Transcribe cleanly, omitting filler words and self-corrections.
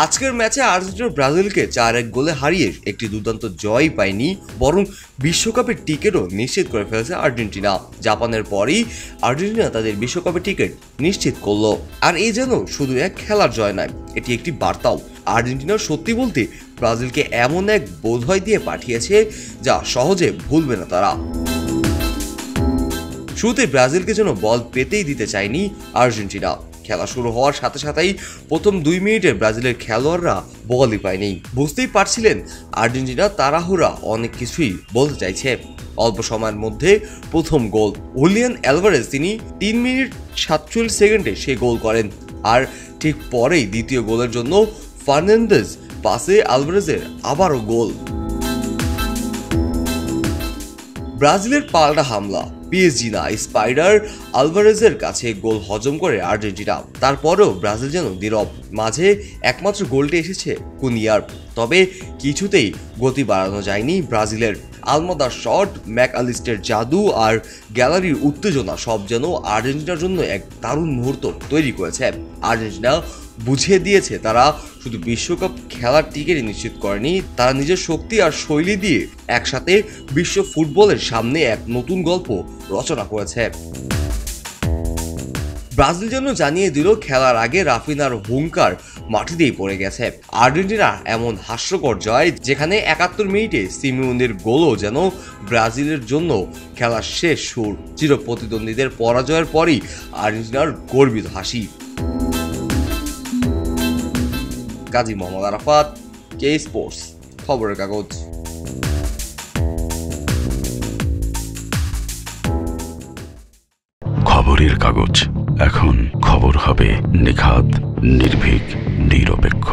আজকের ম্যাচে আর্জেন্টিনা ব্রাজিলকে 4-1 গোলে হারিয়ে একটি দুর্দান্ত জয় পায়নি, বরং বিশ্বকাপের টিকিটও নিশ্চিত করে ফেলেছে আর্জেন্টিনা। জাপানের পরই আর্জেন্টিনা তাদের বিশ্বকাপের টিকিট নিশ্চিত করলো। আর এই যেন শুধু এক খেলার জয় নয়, এটি একটি বার্তাও। আর্জেন্টিনা সত্যি বলতে ব্রাজিলকে এমন এক বোধহয় দিয়ে পাঠিয়েছে যা সহজে ভুলবে না তারা। শুরুতে ব্রাজিলকে যেন বল পেতেই দিতে চায়নি আর্জেন্টিনা। খেলা শুরু হওয়ার সাথে সাথেই প্রথম 2 মিনিটে ব্রাজিলের খেলোয়াড়রা বলই পায়নি। বুঝতেই পারছিলেন আর্জেন্টিনা তাড়াহুড়া অনেক কিছুই বলতে চাইছে। অল্প সময়ের মধ্যে প্রথম গোল, হুলিয়ান অ্যালভারেজ তিনি 3 মিনিট 47 সেকেন্ডে সে গোল করেন। আর ঠিক পরেই দ্বিতীয় গোলের জন্য ফার্নান্দেজ পাসে আলভারেজের আবারও গোল। ব্রাজিলের পাল্টা হামলা, পিএসজি না স্পাইডার আলভারেজের কাছে গোল হজম করে আর্জেন্টিনা। তারপরেও ব্রাজিল যেন নীরব। মাঝে একমাত্র গোলটি এসেছে কুনিয়ার, তবে কিছুতেই গতি বাড়ানো যায়নি ব্রাজিলের। আলমাদার শট, ম্যাকআলিস্টের জাদু আর গ্যালারির উত্তেজনা সব যেন আর্জেন্টিনার জন্য এক দারুণ মুহূর্ত তৈরি করেছে। আর্জেন্টিনা বুঝিয়ে দিয়েছে তারা শুধু বিশ্বকাপ খেলার টিকিটই নিশ্চিত করেনি, তারা নিজের শক্তি আর শৈলী দিয়ে একসাথে বিশ্ব ফুটবলের সামনে এক নতুন গল্প রচনা করেছে। ব্রাজিল যেন জানিয়ে দিল খেলার আগে রাফিনার হুঙ্কার মাটিতেই পড়ে গেছে। আর্জেন্টিনা এমন হাস্যকর জয় যেখানে 71 মিনিটে সিমিওনের গোলও যেন ব্রাজিলের জন্য খেলার শেষ সুর। চিরপ্রতিদ্বন্দ্বীদের পরাজয়ের পরই আর্জেন্টিনার গর্বিত হাসি। কাজী মোহাম্মদ আরাফাত, কে স্পোর্টস, খবরের কাগজ। খবরের কাগজ, এখন খবর হবে নিখাত, নির্ভীক, নিরপেক্ষ।